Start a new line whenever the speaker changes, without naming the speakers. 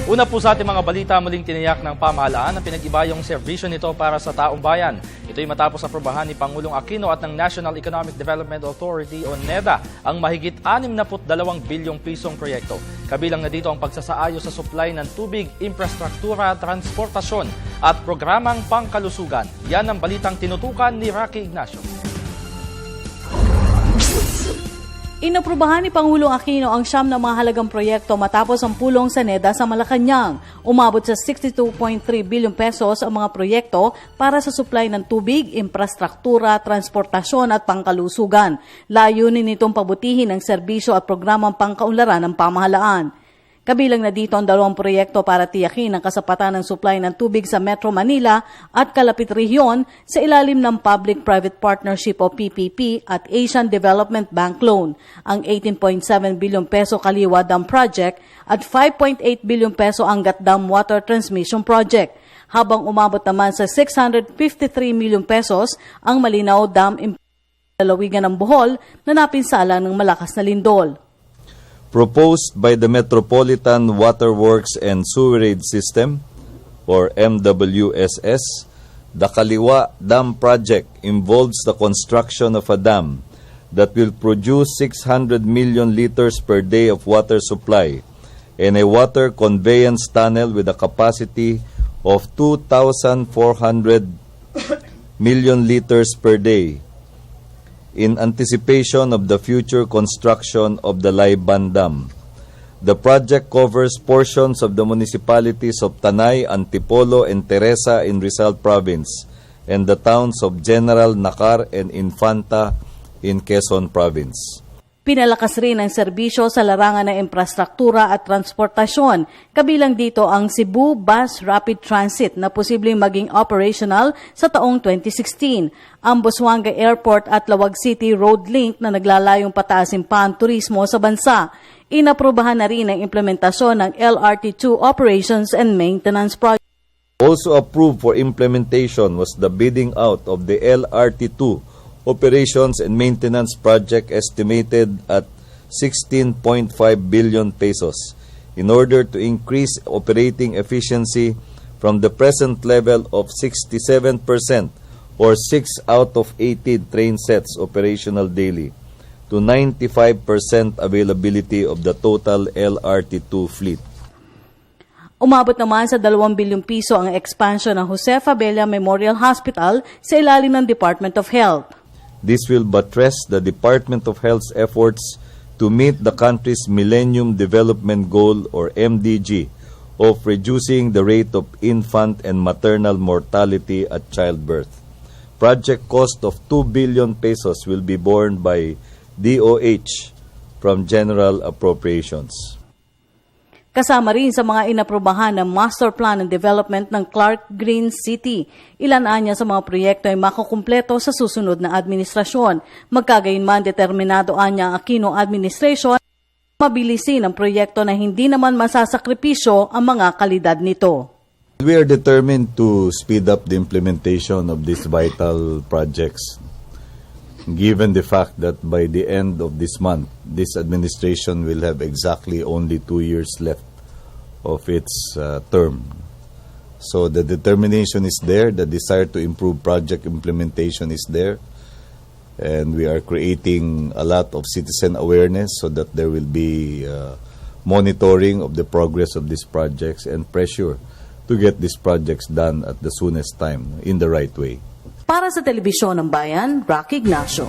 Una po sa ating mga balita, muling tiniyak ng pamahalaan na pinag-iba yung serbisyo nito para sa taong bayan. Ito'y matapos aprobahan ni Pangulong Aquino at ng National Economic Development Authority o NEDA ang mahigit 62 bilyong pisong proyekto. Kabilang na dito ang pagsasaayos sa supply ng tubig, infrastruktura, transportasyon at programang pangkalusugan. Yan ang balitang tinutukan ni Rocky Ignacio.
Inaprubahan ni Pangulong Aquino ang 9 na mga halagang proyekto matapos ang pulong sa NEDA sa Malacanang. Umabot sa 62.3 bilyong pesos ang mga proyekto para sa supply ng tubig, infrastruktura, transportasyon at pangkalusugan. Layunin nitong pabutihin ang serbisyo at programang pangkaunlaran ng pamahalaan. Kabilang na dito ang 2 proyekto para tiyakin ang kasapatan ng supply ng tubig sa Metro Manila at kalapit rehiyon sa ilalim ng Public-Private Partnership o PPP at Asian Development Bank Loan, ang 18.7 bilyong peso Kaliwa Dam Project at 5.8 bilyong peso Angat Dam Water Transmission Project, habang umabot naman sa 653 milyong pesos ang Malinaw Dam lalawigan ng Bohol na napinsala ng malakas na lindol.
Proposed by the Metropolitan Water Works and Sewerage System, or MWSS, the Kaliwa Dam Project involves the construction of a dam that will produce 600 million liters per day of water supply and a water conveyance tunnel with a capacity of 2,400 million liters per day, in anticipation of the future construction of the Layban Dam. The project covers portions of the municipalities of Tanay, Antipolo, and Teresa in Rizal Province, and the towns of General Nakar and Infanta in Quezon Province.
Pinalakas rin ang serbisyo sa larangan ng infrastruktura at transportasyon. Kabilang dito ang Cebu Bus Rapid Transit na posibleng maging operational sa taong 2016. Ang Busuanga Airport at Lawag City Road Link na naglalayong pataasin pa ang turismo sa bansa. Inaprubahan na rin ang implementasyon ng LRT2 Operations and Maintenance Project.
Also approved for implementation was the bidding out of the LRT2 Operations and Maintenance Project estimated at 16.5 billion pesos in order to increase operating efficiency from the present level of 67% or 6 out of 80 train sets operational daily to 95% availability of the total LRT2 fleet.
Umabot naman sa 2 bilyong piso ang expansion ng Josefa Bella Memorial Hospital sa ilalim ng Department of Health.
This will buttress the Department of Health's efforts to meet the country's Millennium Development Goal or MDG of reducing the rate of infant and maternal mortality at childbirth. Project cost of 2 billion pesos will be borne by DOH from General Appropriations.
Kasama rin sa mga inaprubahan ng Master Plan ng Development ng Clark Green City. Ilan anya sa mga proyekto ay makukumpleto sa susunod na administrasyon. Magkagayunman determinado anya ang Aquino Administration mabilisin ang proyekto na hindi naman masasakripisyo ang mga kalidad nito.
We are determined to speed up the implementation of these vital projects, given the fact that by the end of this month, this administration will have exactly only 2 years left of its term. So the determination is there, the desire to improve project implementation is there, and we are creating a lot of citizen awareness so that there will be monitoring of the progress of these projects and pressure to get these projects done at the soonest time in the right way.
Para sa Telebisyon ng Bayan, Rocky Ignacio.